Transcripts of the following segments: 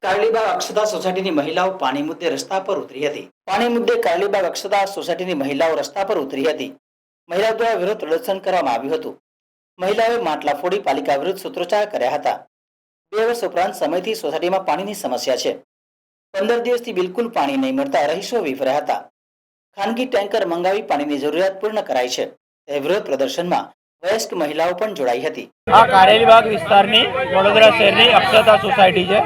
કારેલીબાગ અક્ષતા સોસાયટીની મહિલાઓ પાણી મુદ્દે રસ્તા પર ઉતરી હતી। પાણી મુદ્દે કારેલીબાગ અક્ષતા સોસાયટીની મહિલાઓ રસ્તા પર ઉતરી હતી। મહિલાઓ દ્વારા વિરોધ પ્રદર્શન કરવામાં આવ્યું હતું। મહિલાઓએ માટલા ફોડી પાલિકા વિરુદ્ધ સૂત્રોચ્ચાર કર્યા હતા। 2 વર્ષ ઉપરાંત સમયથી સોસાયટીમાં પાણીની સમસ્યા છે। 15 દિવસથી બિલકુલ પાણી નહીં મળતા રહીશો વિફર્યા હતા। ખાનગી ટેન્કર મંગાવી પાણીની જરૂરિયાત પૂર્ણ કરાઈ છે। તે વિરોધ પ્રદર્શનમાં વયસ્ક મહિલાઓ પણ જોડાઈ હતી। આ કારેલીબાગ વિસ્તારની વડોદરા શહેરની અક્ષતા સોસાયટી છે।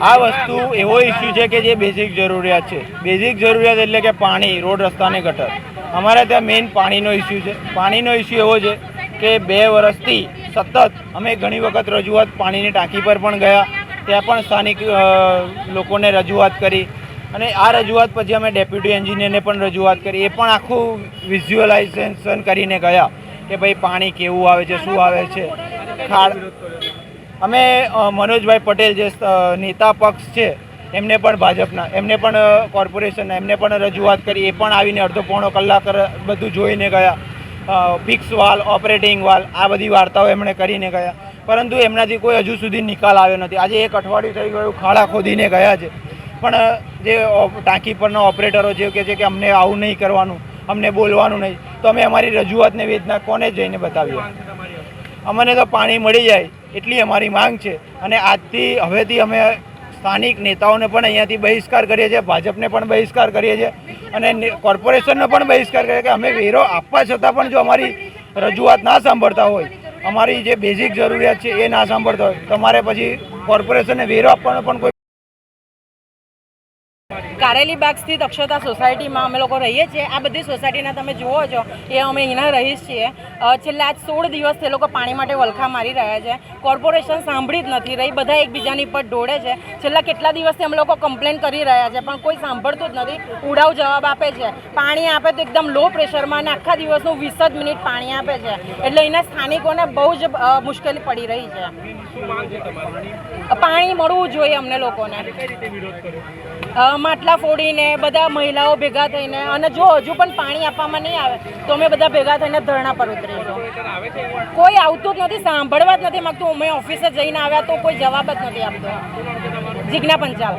આ વસ્તુ એવો ઇસ્યુ છે કે જે બેઝિક જરૂરિયાત છે। બેઝિક જરૂરિયાત એટલે કે પાણી, રોડ, રસ્તા અને ગટર। અમારે ત્યાં મેઇન પાણીનો ઇસ્યુ છે। પાણીનો ઇસ્યુ એવો છે કે 2 વર્ષથી સતત અમે ઘણી વખત રજૂઆત પાણીની ટાંકી પર પણ ગયા, ત્યાં પણ સ્થાનિક લોકોને રજૂઆત કરી અને આ રજૂઆત પછી અમે ડેપ્યુટી એન્જિનિયરને પણ રજૂઆત કરી। એ પણ આખું વિઝ્યુઅલાઇઝેશન કરીને ગયા કે ભાઈ પાણી કેવું આવે છે, શું આવે છે। અમે મનોજભાઈ પટેલ જે નેતા પક્ષ છે એમને પણ ભાજપના, એમને પણ કોર્પોરેશનના, એમને પણ રજૂઆત કરી। એ પણ આવીને અડધો પોણો કલાક બધું જોઈને ગયા। ફિક્સ વાલ, ઓપરેટિંગ વાલ, આ બધી વાર્તાઓ એમણે કરીને ગયા, પરંતુ એમનાથી કોઈ હજુ સુધી નિકાલ આવ્યો નથી। આજે 1 અઠવાડિયું થઈ ગયું, ખાડા ખોદીને ગયા છે, પણ જે ટાંકી પરના ઓપરેટરો જે કહે છે કે અમને આવું નહીં કરવાનું, અમને બોલવાનું નહીં, તો અમે અમારી રજૂઆતને વેદના કોને જઈને બતાવીએ? અમને તો પાણી મળી જાય એટલી અમારી માંગ છે અને હવેથી અમે સ્થાનિક નેતાઓને પણ અહીંયાથી બહિષ્કાર કરીએ છીએ, ભાજપને પણ બહિષ્કાર કરીએ છીએ અને કોર્પોરેશનનો પણ બહિષ્કાર કરીએ કે અમે વેરો આપવા છતાં પણ જો અમારી રજૂઆત ના સાંભળતા હોય, અમારી જે બેઝિક જરૂરિયાત છે એ ના સાંભળતા હોય, તમારે પછી કોર્પોરેશનને વેરો આપવાનો પણ કોઈ। કારેલીબાગ સ્થિત અક્ષતા સોસાયટીમાં અમે લોકો રહીએ છીએ। આ બધી સોસાયટીના તમે જુઓ છો એ અમે અહીંના રહીશ છીએ। છેલ્લા આજ 16 દિવસ તે લોકો પાણી માટે વલખા મારી રહ્યા છે। કોર્પોરેશન સાંભળી જ નથી રહી, બધા એકબીજાની પર દોડે છે। છેલ્લા કેટલા દિવસથી અમે લોકો કમ્પ્લેન કરી રહ્યા છે પણ કોઈ સાંભળતું જ નથી, ઉડાવ જવાબ આપે છે। પાણી આપે તો એકદમ લો પ્રેશરમાં અને આખા દિવસનું 20 જ મિનિટ પાણી આપે છે, એટલે અહીંના સ્થાનિકોને બહુ જ મુશ્કેલી પડી રહી છે। પાણી મળવું જોઈએ અમને લોકોને। માટલા ફોડીને બધા મહિલાઓ ભેગા થઈને, અને જો હજુ પણ પાણી આપવામાં નહીં આવે તો અમે બધા ભેગા થઈને ધરણા પર ઉતરીશું। કોઈ આવતું જ નથી, સાંભળવા જ નથી માગતું। અમે ઓફિસે જઈને આવ્યા તો કોઈ જવાબ જ નથી આપતો। જીજ્ઞા પંચાલ।